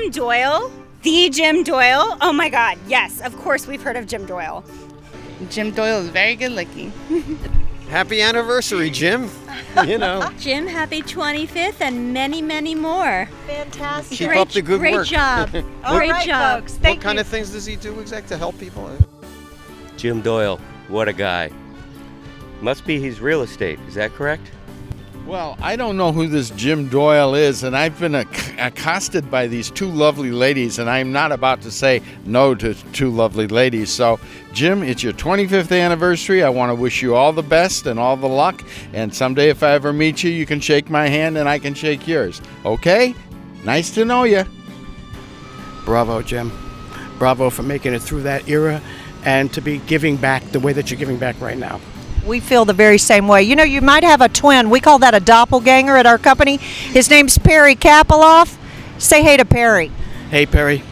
Jim Doyle? The Jim Doyle? Oh my God, yes, of course we've heard of Jim Doyle. Jim Doyle is very good looking. Happy anniversary, Jim. You know. Jim, happy 25th and many, many more. Fantastic. Keep up the good great work. Job. Great job. Folks. What kind of things does he do exactly to help people? Jim Doyle, what a guy. Must be his real estate, is that correct? Well, I don't know who this Jim Doyle is, and I've been accosted by these two lovely ladies, and I'm not about to say no to two lovely ladies. So, Jim, it's your 25th anniversary. I want to wish you all the best and all the luck, and someday if I ever meet you, you can shake my hand and I can shake yours. Okay? Nice to know you. Bravo, Jim. Bravo for making it through that era and to be giving back the way that you're giving back right now. We feel the very same way. You know, you might have a twin. We call that a doppelganger at our company. His name's Perry Kapeloff. Say hey to Perry. Hey, Perry.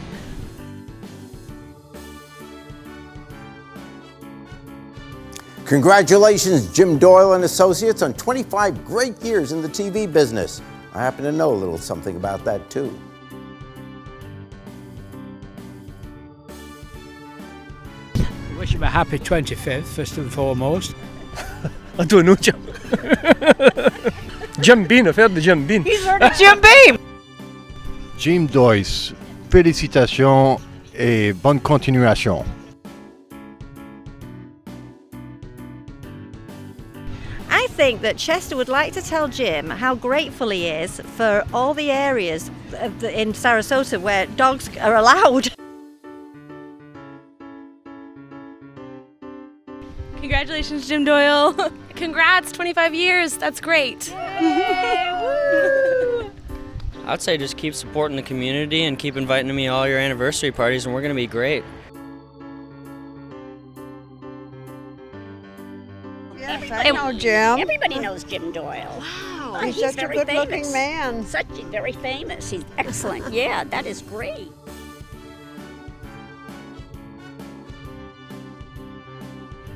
Congratulations, Jim Doyle and Associates, on 25 great years in the TV business. I happen to know a little something about that, too. Wish him a happy 25th, first and foremost. I don't know, Jim. Jim Beam, affaire de Jim Beam. He's heard of Jim Beam. Jim Doyle, félicitations et bonne continuation. I think that Chester would like to tell Jim how grateful he is for all the areas in Sarasota where dogs are allowed. Congratulations, Jim Doyle. Congrats, 25 years. That's great. I'd say just keep supporting the community and keep inviting me to all your anniversary parties, and we're going to be great. Yes, I know Jim. Everybody knows Jim Doyle. Wow, He's such a very good-looking famous. man. Very famous. He's excellent. Yeah, that is great.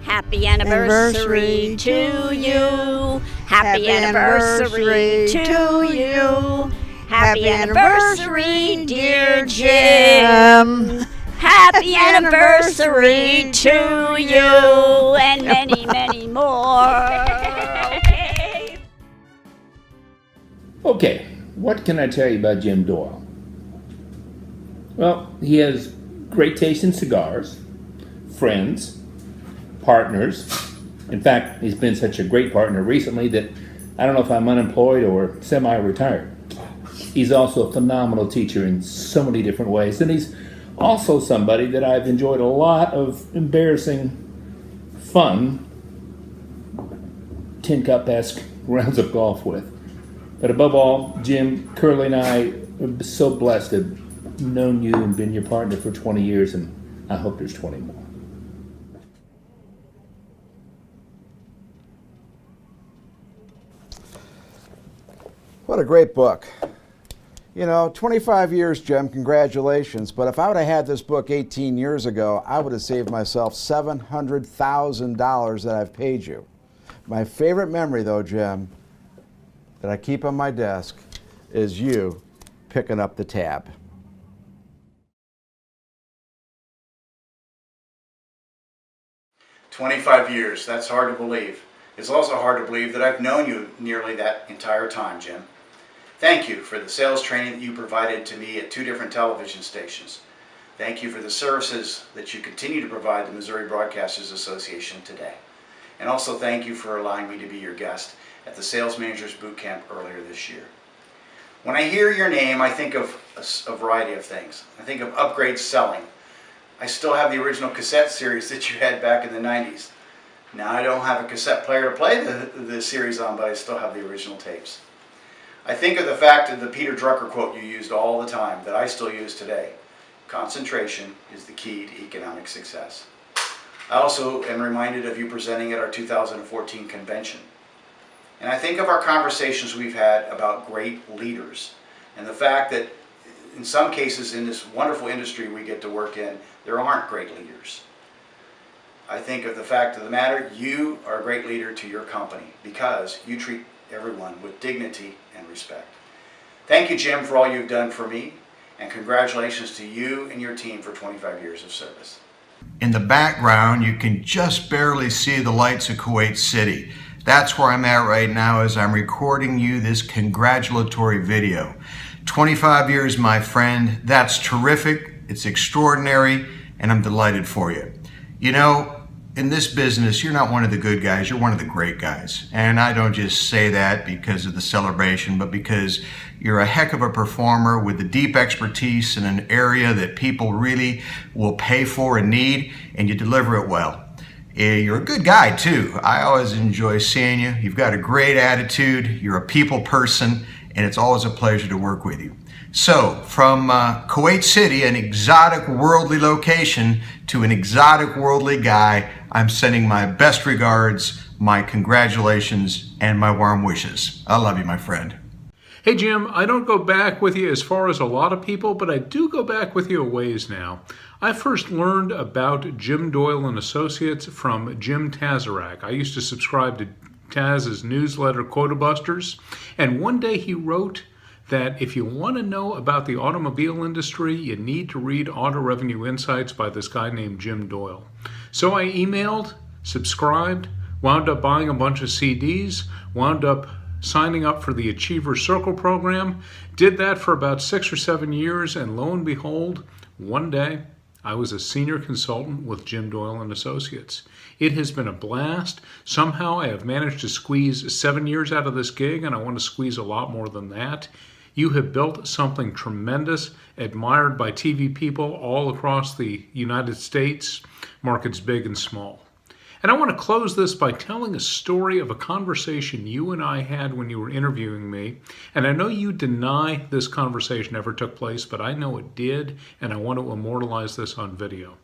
Happy anniversary to you. Happy anniversary to you. Happy anniversary, dear Jim. Happy anniversary to you, and many, many more. Okay, what can I tell you about Jim Doyle? Well, he has great taste in cigars, friends, partners. In fact, he's been such a great partner recently that I don't know if I'm unemployed or semi-retired. He's also a phenomenal teacher in so many different ways, and he's also somebody that I've enjoyed a lot of embarrassing, fun, tin cup-esque rounds of golf with. But above all, Jim, Curly, and I are so blessed to have known you and been your partner for 20 years, and I hope there's 20 more. What a great book. You know, 25 years, Jim, congratulations. But if I would have had this book 18 years ago, I would have saved myself $700,000 that I've paid you. My favorite memory, though, Jim, that I keep on my desk is you picking up the tab. "25 years, that's hard to believe. It's also hard to believe that I've known you nearly that entire time, Jim. Thank you for the sales training that you provided to me at 2 different television stations. Thank you for the services that you continue to provide the Missouri Broadcasters Association today. And also thank you for allowing me to be your guest at the Sales Managers Boot Camp earlier this year. When I hear your name, I think of a variety of things. I think of upgrade selling. I still have the original cassette series that you had back in the 90s. Now I don't have a cassette player to play the series on, but I still have the original tapes. I think of the fact of the Peter Drucker quote you used all the time that I still use today. Concentration is the key to economic success. I also am reminded of you presenting at our 2014 convention. And I think of our conversations we've had about great leaders and the fact that in some cases in this wonderful industry we get to work in, there aren't great leaders. I think of the fact of the matter, you are a great leader to your company because you treat everyone with dignity and respect. Thank you, Jim, for all you've done for me, And congratulations to you and your team for 25 years of service. In the background, you can just barely see the lights of Kuwait City. That's where I'm at right now as I'm recording you this congratulatory video. 25 years, my friend. That's terrific. It's extraordinary, and I'm delighted for you. You know, in this business, you're not one of the good guys, you're one of the great guys. And I don't just say that because of the celebration, but because you're a heck of a performer with the deep expertise in an area that people really will pay for and need, and you deliver it well. You're a good guy too. I always enjoy seeing you. You've got a great attitude, you're a people person, and it's always a pleasure to work with you. So, from Kuwait City, an exotic worldly location, to an exotic worldly guy, I'm sending my best regards, my congratulations, and my warm wishes. I love you, my friend. Hey Jim, I don't go back with you as far as a lot of people, but I do go back with you a ways now. I first learned about Jim Doyle and Associates from Jim Tazarak. I used to subscribe to Taz's newsletter, Quota Busters, and one day he wrote that if you want to know about the automobile industry, you need to read Auto Revenue Insights by this guy named Jim Doyle. So I emailed, subscribed, wound up buying a bunch of CDs, wound up signing up for the Achiever Circle program, did that for about 6 or 7 years, and lo and behold, one day I was a senior consultant with Jim Doyle and Associates. It has been a blast. Somehow I have managed to squeeze 7 years out of this gig, and I want to squeeze a lot more than that. You have built something tremendous, admired by TV people all across the United States, markets big and small. And I want to close this by telling a story of a conversation you and I had when you were interviewing me. And I know you deny this conversation ever took place, but I know it did, and I want to immortalize this on video.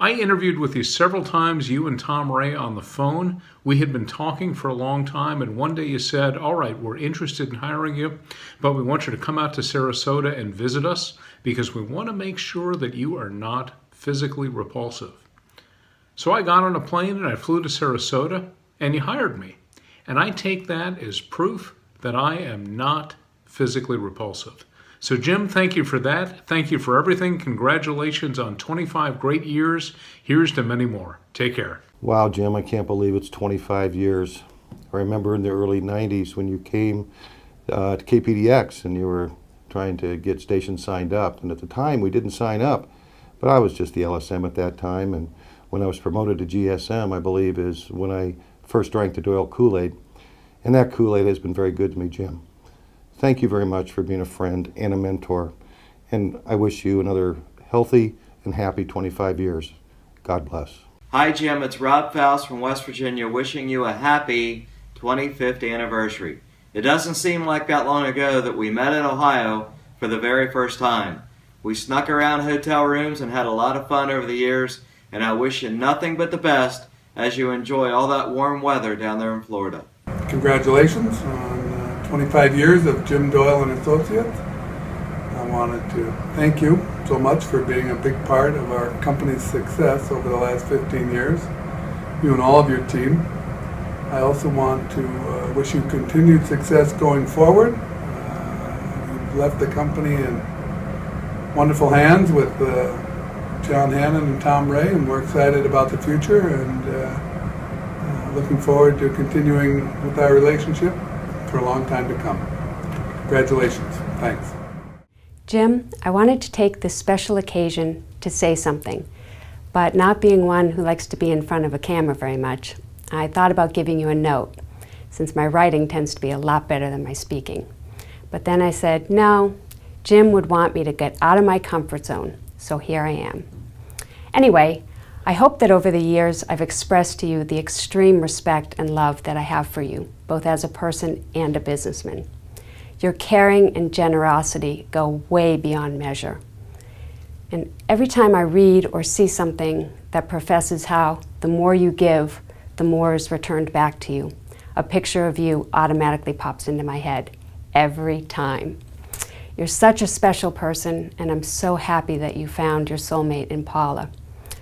I interviewed with you several times, you and Tom Ray, on the phone. We had been talking for a long time, and one day you said, all right, we're interested in hiring you, but we want you to come out to Sarasota and visit us because we want to make sure that you are not physically repulsive. So I got on a plane and I flew to Sarasota, and you hired me. And I take that as proof that I am not physically repulsive. So Jim, thank you for that. Thank you for everything. Congratulations on 25 great years. Here's to many more. Take care. Wow, Jim, I can't believe it's 25 years. I remember in the early 90s when you came to KPDX and you were trying to get stations signed up. And at the time, we didn't sign up, but I was just the LSM at that time. And when I was promoted to GSM, I believe, is when I first drank the Doyle Kool-Aid. And that Kool-Aid has been very good to me, Jim. Thank you very much for being a friend and a mentor. And I wish you another healthy and happy 25 years. God bless. Hi, Jim. It's Rob Faust from West Virginia wishing you a happy 25th anniversary. It doesn't seem like that long ago that we met in Ohio for the very first time. We snuck around hotel rooms and had a lot of fun over the years, and I wish you nothing but the best as you enjoy all that warm weather down there in Florida. Congratulations on 25 years of Jim Doyle and Associates. I wanted to thank you so much for being a big part of our company's success over the last 15 years, you and all of your team. I also want to wish you continued success going forward. You've left the company in wonderful hands with John Hannon and Tom Ray, and we're excited about the future and looking forward to continuing with our relationship for a long time to come. Congratulations. Thanks. Jim, I wanted to take this special occasion to say something, but not being one who likes to be in front of a camera very much, I thought about giving you a note, since my writing tends to be a lot better than my speaking. But then I said, no, Jim would want me to get out of my comfort zone, so here I am. Anyway, I hope that over the years I've expressed to you the extreme respect and love that I have for you, both as a person and a businessman. Your caring and generosity go way beyond measure. And every time I read or see something that professes how the more you give, the more is returned back to you, a picture of you automatically pops into my head every time. You're such a special person, and I'm so happy that you found your soulmate in Paula,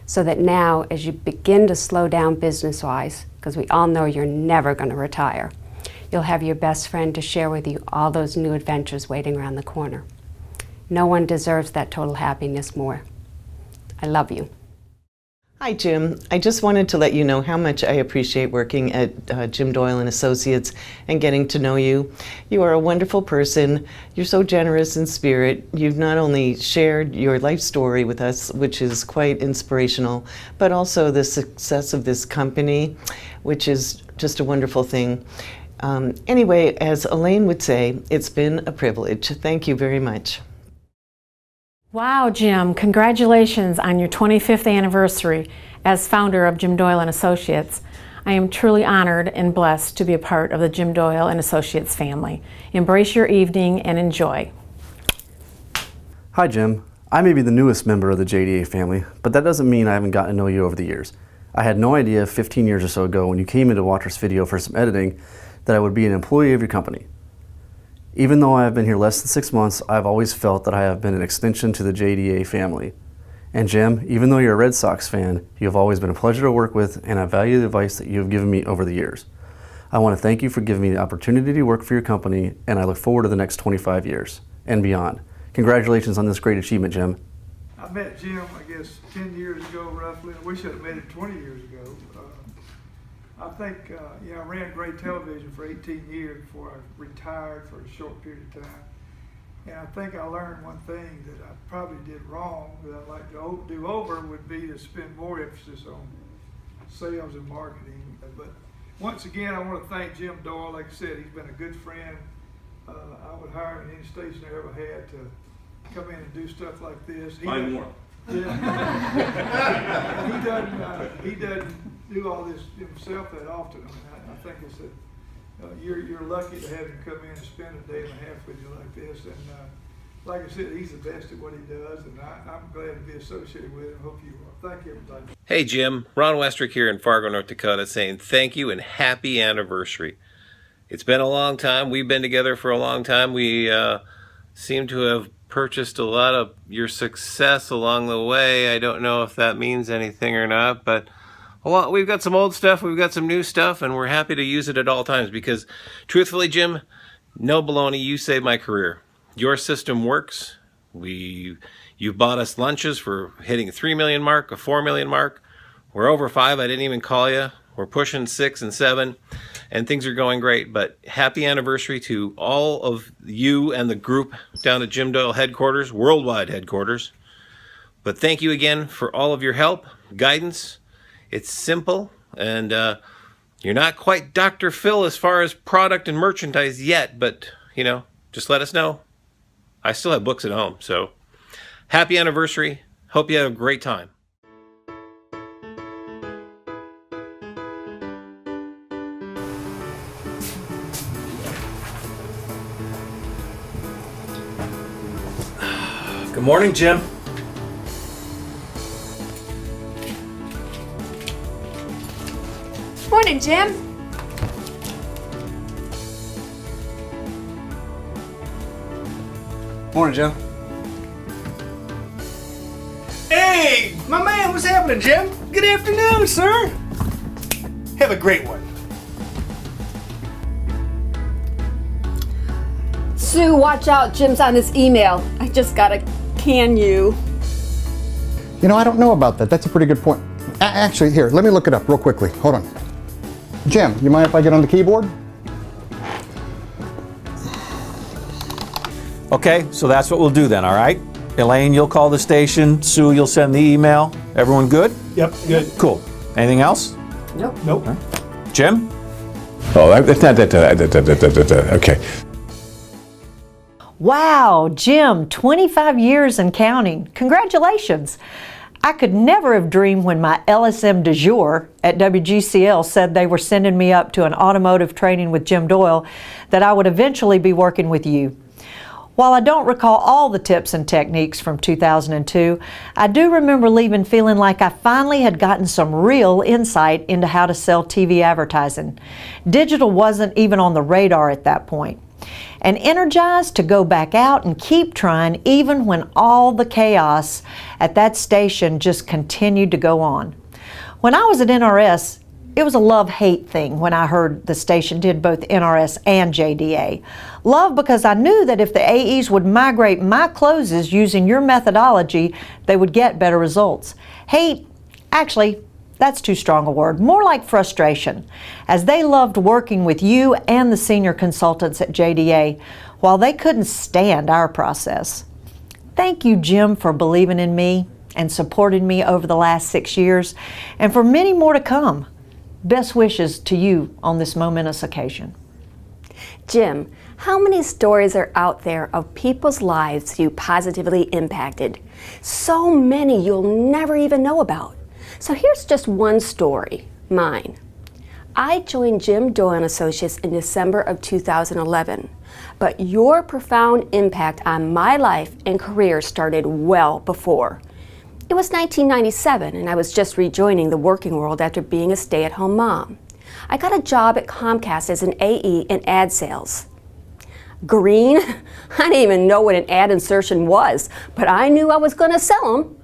so that now, as you begin to slow down business-wise, because we all know you're never going to retire, you'll have your best friend to share with you all those new adventures waiting around the corner. No one deserves that total happiness more. I love you. Hi, Jim. I just wanted to let you know how much I appreciate working at Jim Doyle and Associates and getting to know you. You are a wonderful person. You're so generous in spirit. You've not only shared your life story with us, which is quite inspirational, but also the success of this company, which is just a wonderful thing. Anyway, as Elaine would say, it's been a privilege. Thank you very much. Wow, Jim, congratulations on your 25th anniversary as founder of Jim Doyle and Associates. I am truly honored and blessed to be a part of the Jim Doyle and Associates family. Embrace your evening and enjoy. Hi, Jim. I may be the newest member of the JDA family, but that doesn't mean I haven't gotten to know you over the years. I had no idea 15 years or so ago when you came in to watch this video for some editing that I would be an employee of your company. Even though I have been here less than 6 months, I've always felt that I have been an extension to the JDA family. And Jim, even though you're a Red Sox fan, you have always been a pleasure to work with, and I value the advice that you have given me over the years. I want to thank you for giving me the opportunity to work for your company, and I look forward to the next 25 years and beyond. Congratulations on this great achievement, Jim. I met Jim, I guess, 10 years ago roughly. We should have met him 20 years ago. I think, I ran Gray Television for 18 years before I retired for a short period of time. And I think I learned one thing that I probably did wrong that I'd like to do over would be to spend more emphasis on sales and marketing. But once again, I want to thank Jim Doyle. Like I said, he's been a good friend. I would hire him at any station I ever had to come in and do stuff like this. Find more. Yeah. He doesn't do all this himself that often. I mean, I think it's you're lucky to have him come in and spend a day and a half with you like this. And like I said, he's the best at what he does, and I'm glad to be associated with him. Hope you are. Thank you, everybody. Hey, Jim. Ron Westrick here in Fargo, North Dakota, saying thank you and happy anniversary. It's been a long time. We've been together for a long time. We seem to have purchased a lot of your success along the way. I don't know if that means anything or not, but we've got some old stuff, we've got some new stuff, and we're happy to use it at all times because, truthfully, Jim, no baloney, you saved my career. Your system works. You bought us lunches for hitting a 3 million mark, a 4 million mark. We're over 5. I didn't even call you. We're pushing 6 and 7, and things are going great. But happy anniversary to all of you and the group down at Jim Doyle headquarters, worldwide headquarters. But thank you again for all of your help, guidance. It's simple, and you're not quite Dr. Phil as far as product and merchandise yet, but, just let us know. I still have books at home, so happy anniversary. Hope you have a great time. Good morning, Jim. Morning, Jim. Morning, Jim. Hey, my man, what's happening, Jim? Good afternoon, sir. Have a great one. Sue, watch out. Jim's on his email. I just gotta can you. I don't know about that. That's a pretty good point. Actually, here, let me look it up real quickly. Hold on. Jim, you mind if I get on the keyboard? Okay, so that's what we'll do then, all right? Elaine, you'll call the station. Sue, you'll send the email. Everyone good? Yep, good. Cool. Anything else? Nope. Nope. Right. Jim? Oh, that's not okay. Wow, Jim, 25 years and counting. Congratulations. I could never have dreamed when my LSM du jour at WGCL said they were sending me up to an automotive training with Jim Doyle that I would eventually be working with you. While I don't recall all the tips and techniques from 2002, I do remember leaving feeling like I finally had gotten some real insight into how to sell TV advertising. Digital wasn't even on the radar at that point. And energized to go back out and keep trying even when all the chaos at that station just continued to go on. When I was at NRS, It was a love-hate thing when I heard the station did both NRS and JDA. Love because I knew that if the AEs would migrate my closes using your methodology, they would get better results. Hate, actually, that's too strong a word, more like frustration, as they loved working with you and the senior consultants at JDA while they couldn't stand our process. Thank you, Jim, for believing in me and supporting me over the last 6 years, and for many more to come. Best wishes to you on this momentous occasion. Jim, how many stories are out there of people's lives you positively impacted? So many you'll never even know about. So here's just one story, mine. I joined Jim Doyle & Associates in December of 2011, but your profound impact on my life and career started well before. It was 1997 and I was just rejoining the working world after being a stay-at-home mom. I got a job at Comcast as an AE in ad sales. Green? I didn't even know what an ad insertion was, but I knew I was going to sell them.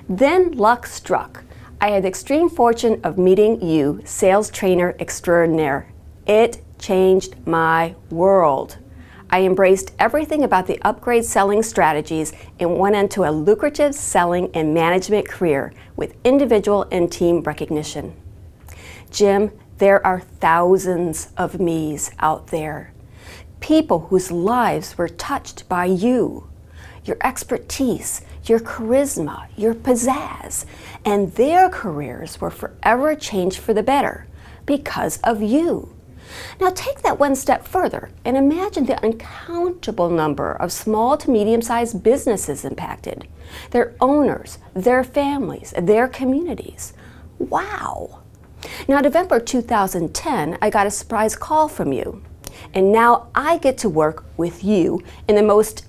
Then luck struck. I had the extreme fortune of meeting you, sales trainer extraordinaire. It changed my world. I embraced everything about the upgrade selling strategies and went into a lucrative selling and management career with individual and team recognition. Jim, there are thousands of me's out there. People whose lives were touched by you, your expertise, your charisma, your pizzazz, and their careers were forever changed for the better because of you. Now take that one step further and imagine the uncountable number of small to medium-sized businesses impacted, their owners, their families, their communities. Wow! Now, November 2010, I got a surprise call from you, and now I get to work with you in the most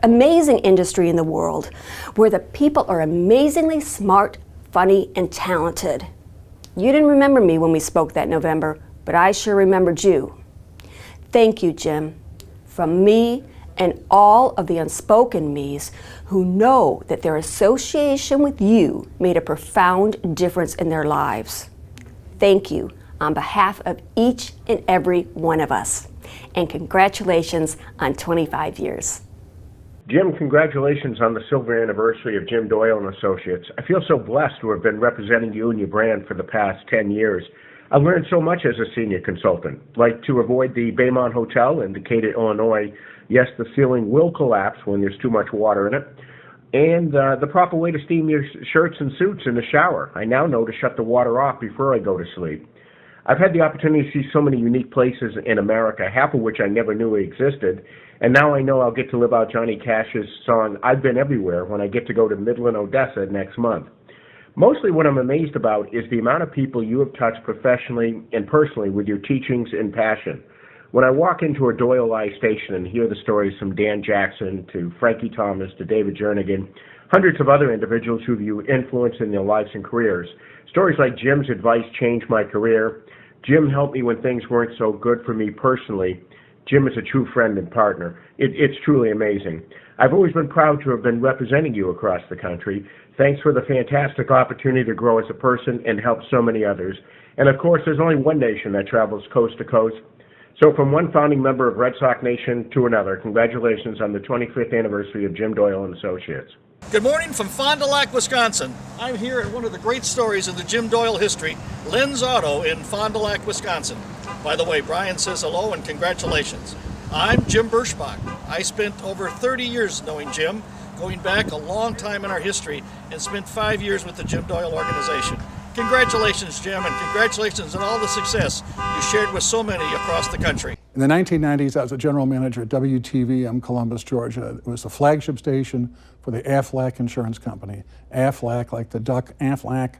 amazing industry in the world, where the people are amazingly smart, funny, and talented. You didn't remember me when we spoke that November, but I sure remembered you. Thank you, Jim, from me and all of the unspoken me's who know that their association with you made a profound difference in their lives. Thank you on behalf of each and every one of us, and congratulations on 25 years. Jim, congratulations on the silver anniversary of Jim Doyle & Associates. I feel so blessed to have been representing you and your brand for the past 10 years. I've learned so much as a senior consultant, like to avoid the Baymont Hotel in Decatur, Illinois. Yes, the ceiling will collapse when there's too much water in it. And the proper way to steam your shirts and suits in the shower. I now know to shut the water off before I go to sleep. I've had the opportunity to see so many unique places in America, half of which I never knew existed. And now I know I'll get to live out Johnny Cash's song, I've Been Everywhere, when I get to go to Midland, Odessa next month. Mostly what I'm amazed about is the amount of people you have touched professionally and personally with your teachings and passion. When I walk into a Doyle Live station and hear the stories from Dan Jackson to Frankie Thomas to David Jernigan, hundreds of other individuals who you influenced in their lives and careers, stories like Jim's advice changed my career, Jim helped me when things weren't so good for me personally, Jim is a true friend and partner. It's truly amazing. I've always been proud to have been representing you across the country. Thanks for the fantastic opportunity to grow as a person and help so many others. And of course, there's only one nation that travels coast to coast. So from one founding member of Red Sox Nation to another, congratulations on the 25th anniversary of Jim Doyle & Associates. Good morning from Fond du Lac, Wisconsin. I'm here at one of the great stories in the Jim Doyle history, Lynn's Auto in Fond du Lac, Wisconsin. By the way, Brian says hello and congratulations. I'm Jim Birschbach. I spent over 30 years knowing Jim, going back a long time in our history, and spent 5 years with the Jim Doyle organization. Congratulations, Jim, and congratulations on all the success you shared with so many across the country. In the 1990s, I was a general manager at WTV Columbus, Georgia. It was the flagship station for the Aflac Insurance Company. Aflac, like the duck Aflac.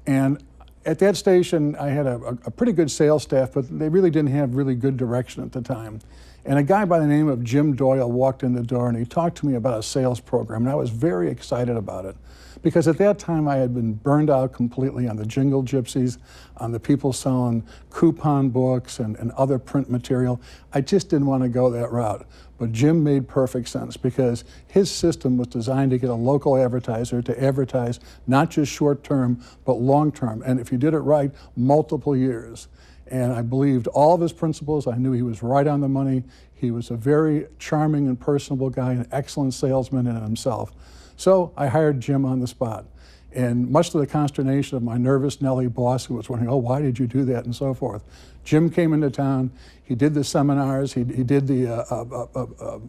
And at that station, I had a pretty good sales staff, but they really didn't have really good direction at the time. And a guy by the name of Jim Doyle walked in the door and he talked to me about a sales program, and I was very excited about it. Because at that time I had been burned out completely on the jingle gypsies, on the people selling coupon books and other print material. I just didn't want to go that route. But Jim made perfect sense because his system was designed to get a local advertiser to advertise not just short term, but long term. And if you did it right, multiple years. And I believed all of his principles. I knew he was right on the money. He was a very charming and personable guy, an excellent salesman in himself. So I hired Jim on the spot. And much to the consternation of my nervous Nelly boss, who was wondering, oh, why did you do that, and so forth, Jim came into town. He did the seminars. He did the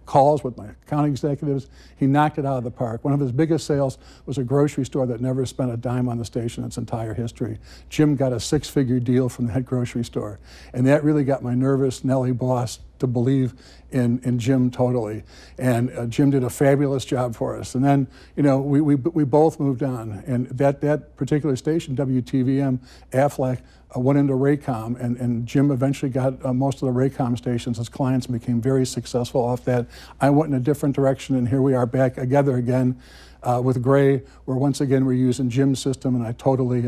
calls with my account executives. He knocked it out of the park. One of his biggest sales was a grocery store that never spent a dime on the station in its entire history. Jim got a six-figure deal from that grocery store. And that really got my nervous Nelly boss to believe in Jim totally. And Jim did a fabulous job for us. And then, you know, we both moved on. And that particular station, WTVM, Aflac, went into Raycom, and Jim eventually got most of the Raycom stations as clients and became very successful off that. I went in a different direction, and here we are back together again with Gray, where once again we're using Jim's system, and I totally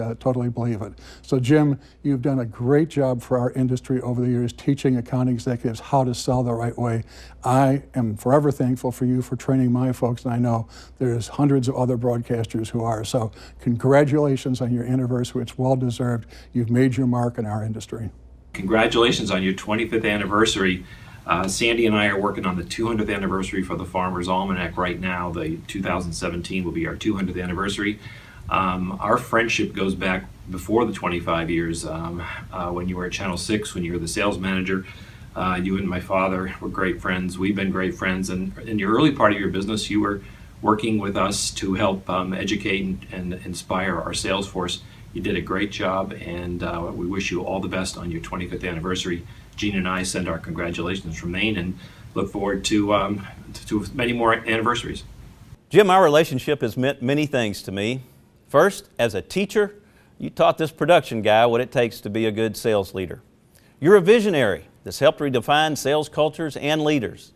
believe it. So Jim, you've done a great job for our industry over the years, teaching account executives how to sell the right way. I am forever thankful for you for training my folks, and I know there's hundreds of other broadcasters who are. So congratulations on your anniversary. It's well deserved. You've made your mark in our industry. Congratulations on your 25th anniversary. Sandy and I are working on the 200th anniversary for the Farmer's Almanac right now. The 2017 will be our 200th anniversary. Our friendship goes back before the 25 years. When you were at Channel 6, when you were the sales manager, you and my father were great friends. We've been great friends. And in your early part of your business, you were working with us to help educate and inspire our sales force. You did a great job, and we wish you all the best on your 25th anniversary. Gene and I send our congratulations from Maine and look forward to many more anniversaries. Jim, our relationship has meant many things to me. First, as a teacher, you taught this production guy what it takes to be a good sales leader. You're a visionary that's helped redefine sales cultures and leaders.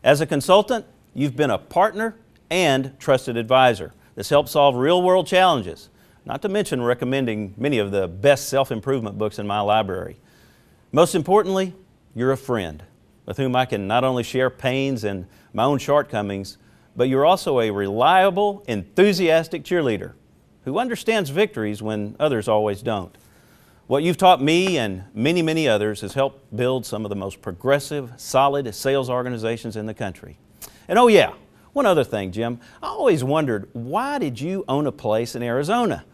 As a consultant, you've been a partner and trusted advisor that's helped solve real-world challenges, not to mention recommending many of the best self-improvement books in my library. Most importantly, you're a friend with whom I can not only share pains and my own shortcomings, but you're also a reliable, enthusiastic cheerleader who understands victories when others always don't. What you've taught me and many, many others has helped build some of the most progressive, solid sales organizations in the country. And oh yeah, one other thing, Jim, I always wondered, why did you own a place in Arizona?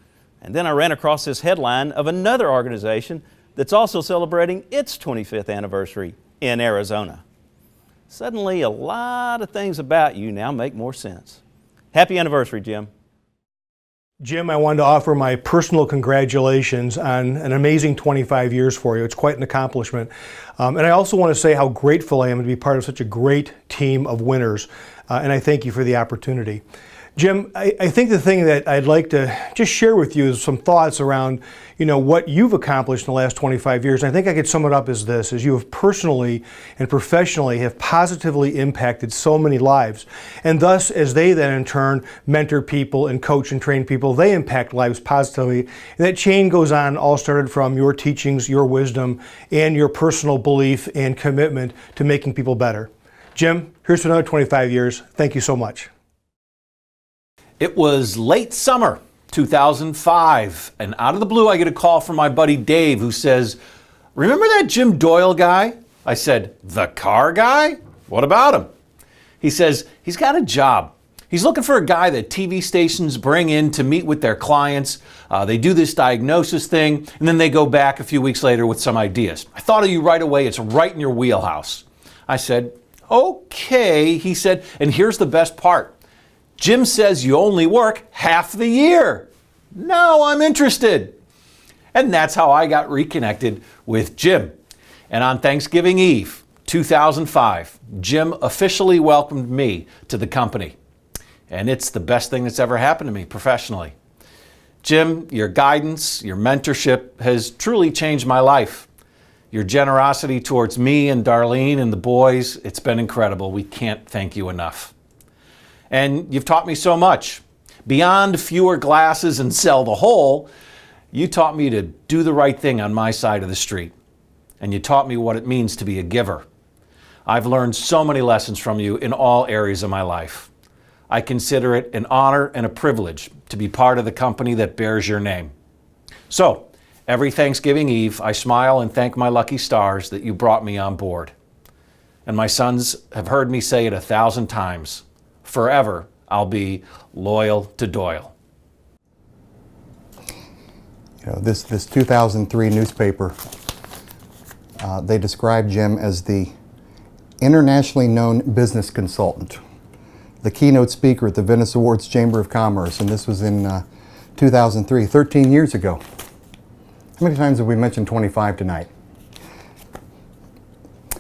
And then I ran across this headline of another organization that's also celebrating its 25th anniversary in Arizona. Suddenly, a lot of things about you now make more sense. Happy anniversary, Jim. Jim, I wanted to offer my personal congratulations on an amazing 25 years for you. It's quite an accomplishment. And I also want to say how grateful I am to be part of such a great team of winners. And I thank you for the opportunity. Jim, I think the thing that I'd like to just share with you is some thoughts around, what you've accomplished in the last 25 years. And I think I could sum it up as this, as you have personally and professionally have positively impacted so many lives. And thus, as they then in turn mentor people and coach and train people, they impact lives positively. And that chain goes on, all started from your teachings, your wisdom, and your personal belief and commitment to making people better. Jim, here's to another 25 years. Thank you so much. It was late summer 2005, and out of the blue I get a call from my buddy Dave who says, "Remember that Jim Doyle guy?" I said, "The car guy? What about him?" He says, "He's got a job. He's looking for a guy that TV stations bring in to meet with their clients. They do this diagnosis thing, and then they go back a few weeks later with some ideas. I thought of you right away. It's right in your wheelhouse." I said, "Okay," he said, "and here's the best part. Jim says you only work half the year. No, I'm interested." And that's how I got reconnected with Jim. And on Thanksgiving Eve, 2005, Jim officially welcomed me to the company. And it's the best thing that's ever happened to me professionally. Jim, your guidance, your mentorship has truly changed my life. Your generosity towards me and Darlene and the boys, it's been incredible. We can't thank you enough. And you've taught me so much. Beyond fewer glasses and sell the whole, you taught me to do the right thing on my side of the street. And you taught me what it means to be a giver. I've learned so many lessons from you in all areas of my life. I consider it an honor and a privilege to be part of the company that bears your name. So, every Thanksgiving Eve, I smile and thank my lucky stars that you brought me on board. And my sons have heard me say it 1,000 times. Forever, I'll be loyal to Doyle. You know, this 2003 newspaper, they described Jim as the internationally known business consultant, the keynote speaker at the Venice Awards Chamber of Commerce, and this was in 2003, 13 years ago. How many times have we mentioned 25 tonight?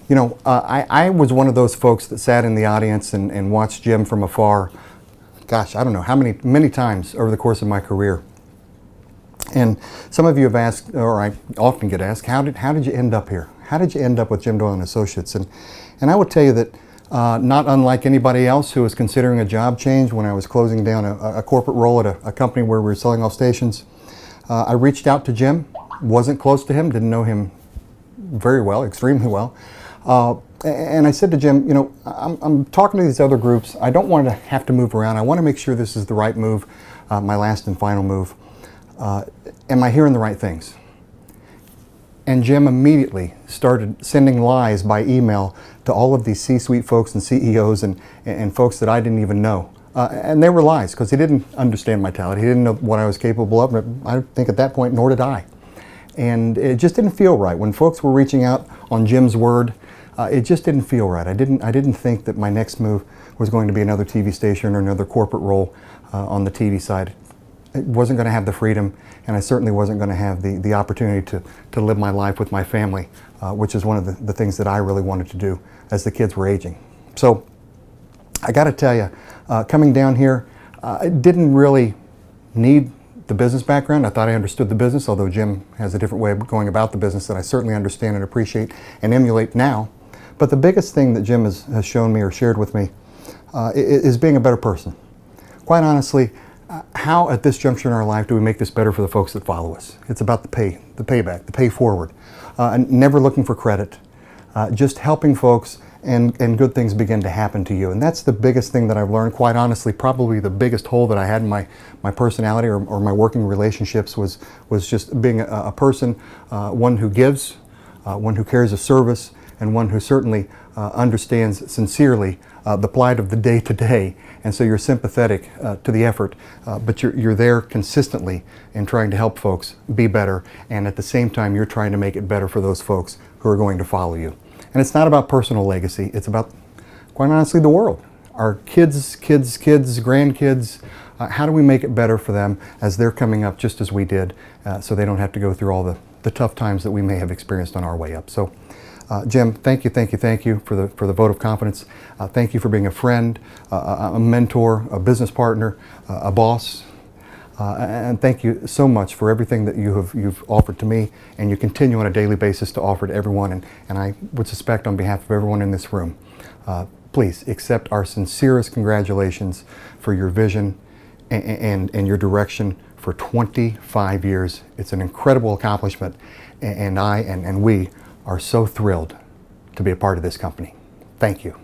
You know, I was one of those folks that sat in the audience and watched Jim from afar, gosh, I don't know how many times over the course of my career. And some of you have asked, or I often get asked, how did you end up here? How did you end up with Jim Doyle and Associates? And I would tell you that not unlike anybody else who was considering a job change when I was closing down a corporate role at a company where we were selling all stations, I reached out to Jim, wasn't close to him, didn't know him very well, extremely well. And I said to Jim, you know, I'm talking to these other groups. I don't want to have to move around. I want to make sure this is the right move, my last and final move. Am I hearing the right things? And Jim immediately started sending lies by email to all of these C-suite folks and CEOs and folks that I didn't even know. And they were lies because he didn't understand my talent. He didn't know what I was capable of. I think at that point, nor did I. And it just didn't feel right. When folks were reaching out on Jim's word, it just didn't feel right. I didn't think that my next move was going to be another TV station or another corporate role on the TV side. It wasn't going to have the freedom, and I certainly wasn't going to have the opportunity to live my life with my family, which is one of the things that I really wanted to do as the kids were aging. So I got to tell you, coming down here, I didn't really need the business background. I thought I understood the business, although Jim has a different way of going about the business that I certainly understand and appreciate and emulate now. But the biggest thing that Jim has shown me or shared with me is being a better person. Quite honestly, how at this juncture in our life do we make this better for the folks that follow us? It's about the payback, the pay forward, and never looking for credit, just helping folks and good things begin to happen to you. And that's the biggest thing that I've learned, quite honestly. Probably the biggest hole that I had in my personality or my working relationships was just being a person, one who gives, one who cares of service, and one who certainly understands sincerely the plight of the day-to-day. And so you're sympathetic to the effort, but you're there consistently in trying to help folks be better, and at the same time you're trying to make it better for those folks who are going to follow you. And it's not about personal legacy, it's about, quite honestly, the world. Our kids, grandkids, how do we make it better for them as they're coming up just as we did, so they don't have to go through all the tough times that we may have experienced on our way up. So Jim, thank you for the vote of confidence. Thank you for being a friend, a mentor, a business partner, a boss, and thank you so much for everything that you've offered to me, and you continue on a daily basis to offer to everyone. And I would suspect on behalf of everyone in this room, please accept our sincerest congratulations for your vision and your direction for 25 years. It's an incredible accomplishment, and I and we are so thrilled to be a part of this company. Thank you.